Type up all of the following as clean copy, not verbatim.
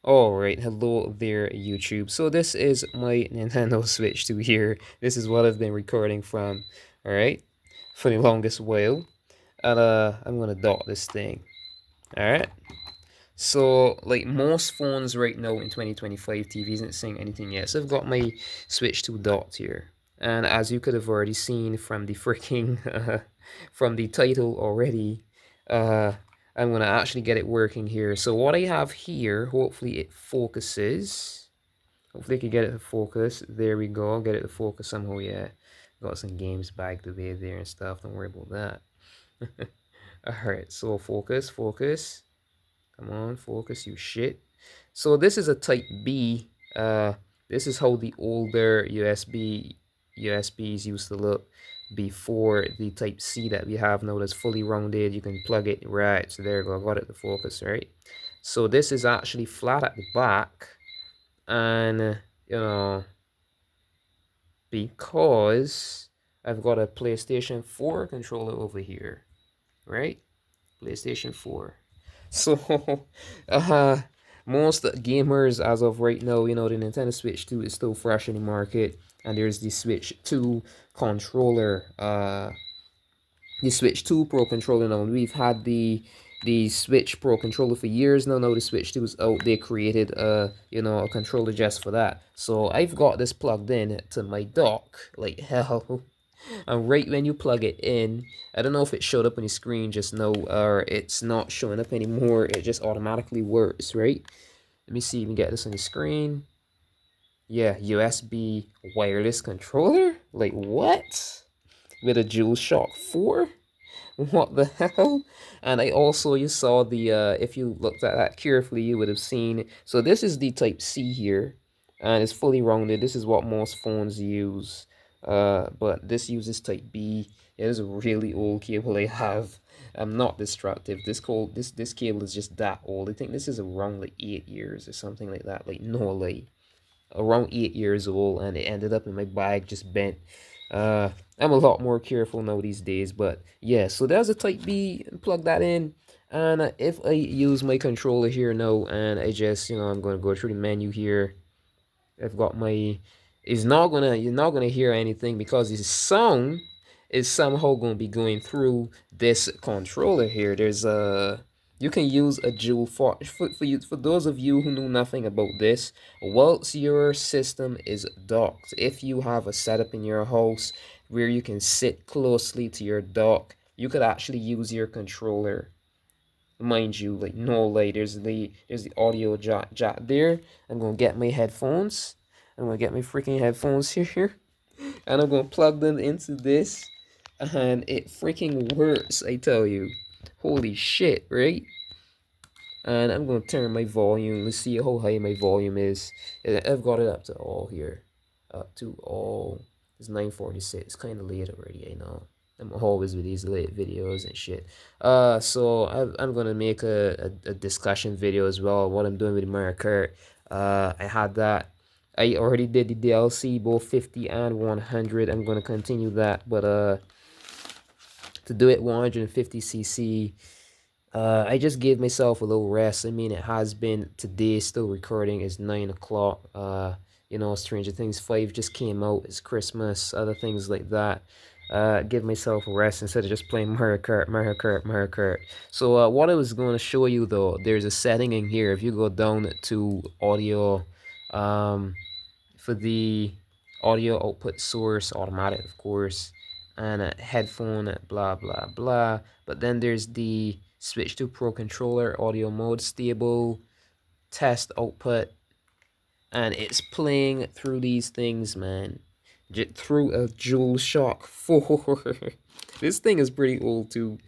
Alright, hello there YouTube. So this is my Nintendo Switch 2 here. This is what I've been recording from, alright, for the longest while. And I'm gonna dock this thing. Alright. So like most phones right now in 2025, TV isn't saying anything yet. So I've got my Switch 2 docked here. And as you could have already seen from the freaking from the title already, uh I'm gonna actually get it working here. So what I have here, hopefully it focuses. Hopefully I can get it to focus. There we go. Get it to focus somehow, yeah. Got some games back today there and stuff. Don't worry about that. Alright, so focus, focus. Come on, focus, you shit. So this is a type B. This is how the older USBs used to look before the type C that we have now that's fully rounded. You can plug it right. So there you go. I got it to focus, right? So this is actually flat at the back. And, you know, because I've got a PlayStation 4 controller over here, right? PlayStation 4. So, uh, most gamers as of right now, you know, the Nintendo Switch 2 is still fresh in the market, and there's the Switch 2 controller, the Switch 2 Pro controller now. We've had the Switch Pro controller for years now. Now the Switch 2 is out. They created a controller just for that. So I've got this plugged in to my dock like hell. And right when you plug it in, I don't know if it showed up on the screen just now or it's not showing up anymore. It just automatically works, right? Let me see if you can get this on the screen. Yeah, USB wireless controller? Like what? With a DualShock 4? What the hell? And I also, you saw the, if you looked at that carefully, you would have seen. So this is the Type C here, and it's fully rounded. This is what most phones use, but this uses Type B. It is a really old cable I have. I'm not destructive. This cable is just that old. I think this is around like 8 years or something like that. Like no, like around 8 years old, and it ended up in my bag just bent. Uh, I'm a lot more careful now these days, but yeah. So there's a Type B. Plug that in, and if I use my controller here now, and I just I'm gonna go through the menu here. I've got my. It's not gonna You're not gonna hear anything because this sound is somehow gonna be going through this controller here. There's a You can use a dual for those of you who know nothing about this. Whilst your system is docked, if you have a setup in your house where you can sit closely to your dock, you could actually use your controller. Mind you, like no light. There's the audio jack there. I'm gonna get my headphones. I'm gonna get my freaking headphones here, and I'm gonna plug them into this, and it freaking works. I tell you, holy shit, right? And I'm gonna turn my volume. Let's see how high my volume is. I've got it up to all here, up to all. It's 9:46. Kind of late already, I know. I'm always with these late videos and shit. So I'm gonna make a discussion video as well. What I'm doing with Mario Kart. I had that. I already did the DLC, both 50 and 100. I'm gonna continue that, but to do it 150cc. I just gave myself a little rest. I mean, it has been today, still recording. It's 9 o'clock. Stranger Things 5 just came out. It's Christmas, other things like that. Give myself a rest instead of just playing Mario Kart, Mario Kart, Mario Kart. So, what I was going to show you though, there's a setting in here. If you go down to audio, um, for the audio output source, automatic, of course, and a headphone, blah blah blah. But then there's the switch to pro controller, audio mode, stable, test output, and it's playing through these things, man. Through a DualShock 4. This thing is pretty old too.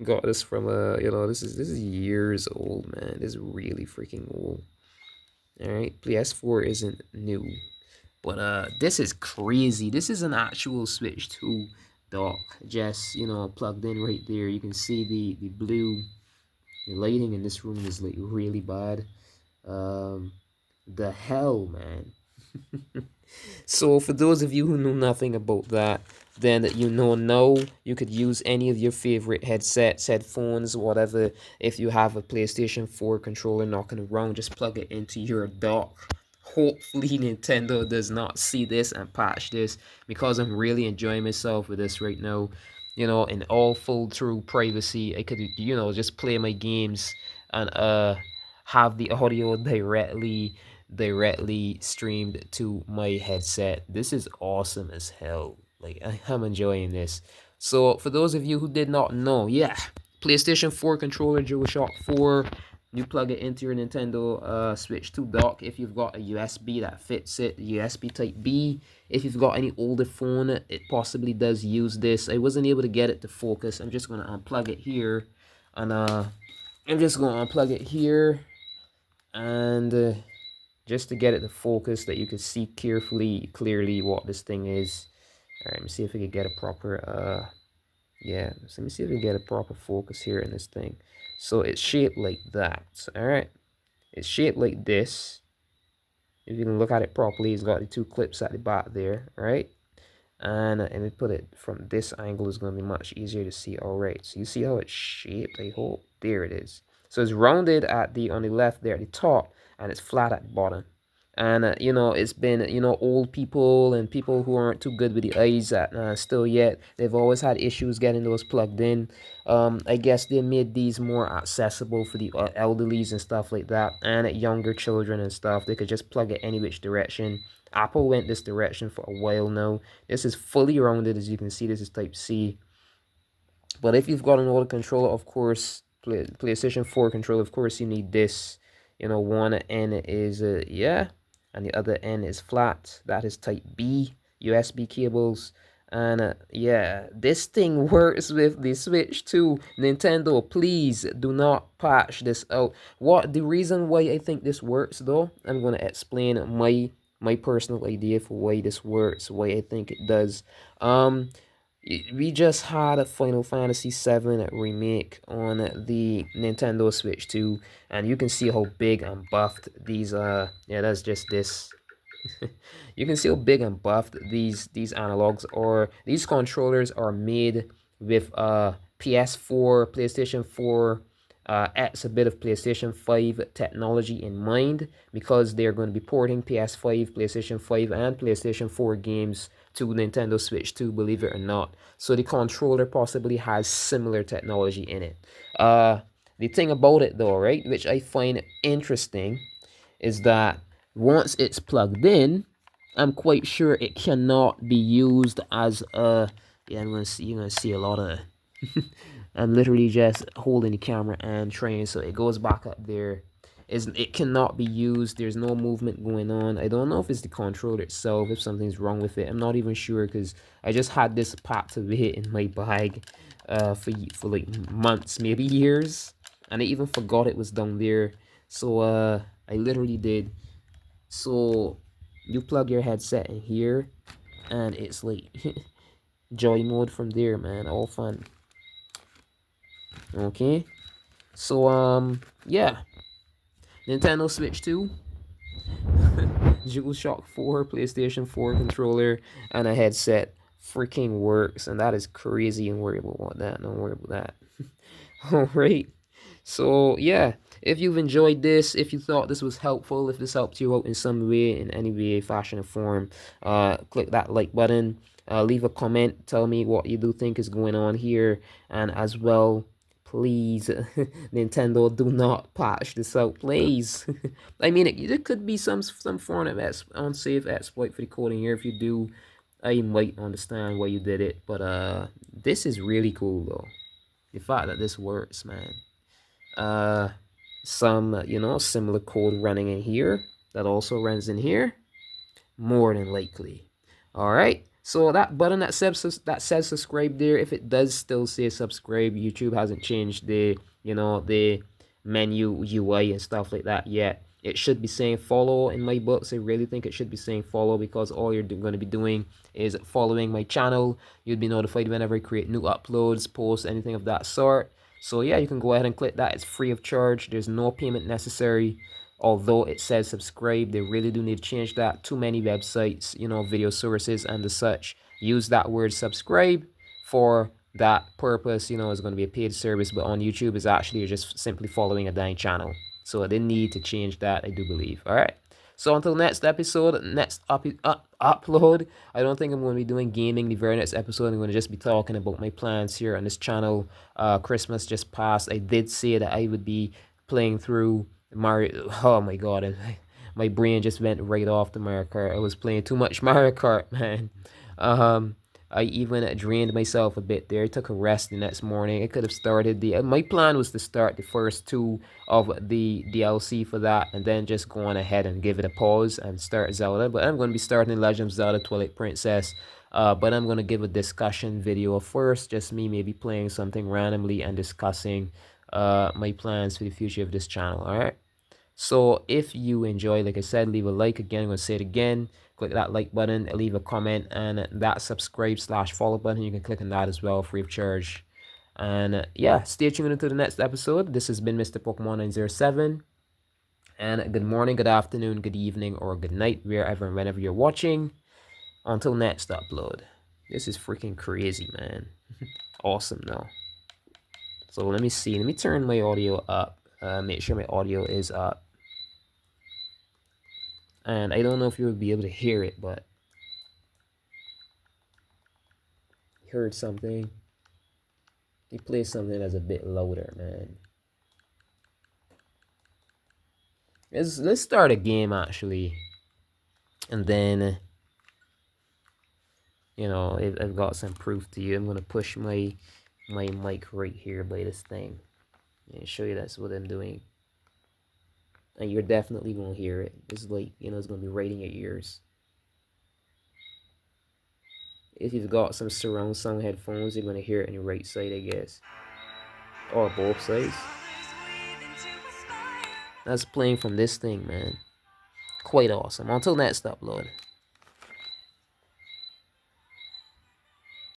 Got this from this is years old, man. This is really freaking old. All right, PS4 isn't new. But this is crazy. This is an actual Switch 2 dock. Just, plugged in right there. You can see the blue. The lighting in this room is like really bad. The hell, man. So for those of you who know nothing about that, then you know now you could use any of your favorite headsets, headphones, whatever. If you have a PlayStation 4 controller knocking around, just plug it into your dock. Hopefully Nintendo does not see this and patch this, because I'm really enjoying myself with this right now. In all full true privacy, I could, just play my games and have the audio directly streamed to my headset. This is awesome as hell. Like, I'm enjoying this. So for those of you who did not know, yeah, PlayStation 4 controller, DualShock 4. You plug it into your Nintendo Switch 2 dock if you've got a USB that fits it, USB Type B. If you've got any older phone, it possibly does use this. I wasn't able to get it to focus. I'm just gonna unplug it here, and and just to get it to focus, that you can see clearly what this thing is. All right, let me see if we can get a proper yeah, so let me see if we can get a proper focus here in this thing. So it's shaped like that. All right, it's shaped like this. If you can look at it properly, it's got the two clips at the back there, right? And we put it from this angle, is going to be much easier to see. All right, so you see how it's shaped, I hope. There it is. So it's rounded at the on the left there at the top, and it's flat at the bottom. And it's been, old people and people who aren't too good with the eyes at still yet, they've always had issues getting those plugged in. I guess they made these more accessible for the elderlies and stuff like that, and at younger children and stuff. They could just plug it any which direction. Apple went this direction for a while now. This is fully rounded, as you can see. This is Type C. But if you've got an older controller, of course, PlayStation 4 controller, of course, you need this. One end is, yeah, and the other end is flat. That is Type B USB cables. And yeah, this thing works with the Switch too. Nintendo, please do not patch this out. What the reason why I think this works, though, I'm gonna explain my personal idea for why this works, why I think it does. We just had a Final Fantasy VII remake on the Nintendo Switch 2, and you can see how big and buffed these yeah, that's just this. You can see how big and buffed these analogs or these controllers are made with PS4, PlayStation 4, adds a bit of PlayStation 5 technology in mind, because they're going to be porting PS5, PlayStation 5, and PlayStation 4 games to Nintendo Switch 2, believe it or not. So the controller possibly has similar technology in it. The thing about it, though, right, which I find interesting, is that once it's plugged in, I'm quite sure it cannot be used as a, yeah, you're gonna see a lot of I'm literally just holding the camera and trying, so it goes back up there. It cannot be used. There's no movement going on. I don't know if it's the controller itself, if something's wrong with it. I'm not even sure, because I just had this packed of it in my bag for like months, maybe years, and I even forgot it was down there. So I literally did. So you plug your headset in here, and it's like joy mode from there, man. All fun. Okay. So yeah, Nintendo Switch 2, DualShock 4, PlayStation 4 controller, and a headset freaking works, and that is crazy. And worry about that. Don't worry about that. All right. So yeah, if you've enjoyed this, if you thought this was helpful, if this helped you out in some way, in any way, fashion, or form, click that like button. Leave a comment. Tell me what you do think is going on here, and as well, please, Nintendo, do not patch this out, please. I mean, it could be some form of unsafe exploit for the coding here. If you do, I might understand why you did it, but this is really cool though. The fact that this works, man. Uh, some similar code running in here that also runs in here, more than likely. All right. So that button that says subscribe there, if it does still say subscribe, YouTube hasn't changed the menu UI and stuff like that yet. It should be saying follow in my books. I really think it should be saying follow, because all you're going to be doing is following my channel. You'd be notified whenever I create new uploads, posts, anything of that sort. So yeah, you can go ahead and click that. It's free of charge. There's no payment necessary. Although it says subscribe, they really do need to change that. Too many websites, video sources and the such use that word subscribe for that purpose. It's going to be a paid service, but on YouTube is actually you're just simply following a dying channel. So I didn't need to change that, I do believe. All right. So until next episode, next upload, I don't think I'm going to be doing gaming the very next episode. I'm going to just be talking about my plans here on this channel. Christmas just passed. I did say that I would be playing through Mario. Oh my god, my brain just went right off to Mario Kart. I was playing too much Mario Kart, man. Um, I even drained myself a bit there. I took a rest the next morning. I could have started my plan was to start the first two of the DLC for that, and then just go on ahead and give it a pause and start Zelda. But I'm going to be starting Legend of Zelda Twilight Princess. But I'm going to give a discussion video first, just me maybe playing something randomly and discussing my plans for the future of this channel. All right. So if you enjoy, like I said, leave a like. Again, I'm going to say it again. Click that like button, leave a comment, and that subscribe/follow button. You can click on that as well, free of charge. And yeah, stay tuned until the next episode. This has been Mr. Pokemon 907. And good morning, good afternoon, good evening, or good night, wherever and whenever you're watching. Until next upload. This is freaking crazy, man. Awesome, though. So let me see. Let me turn my audio up. Make sure my audio is up. And I don't know if you would be able to hear it, but you heard something. You play something that's a bit louder, man. Let's start a game actually, and then I've got some proof to you. I'm gonna push my mic right here by this thing and show you that's what I'm doing, and you're definitely gonna hear it. It's like it's gonna be right in your ears. If you've got some surround sound headphones, you're gonna hear it on your right side, I guess, or both sides. That's playing from this thing, man. Quite awesome. Until next upload.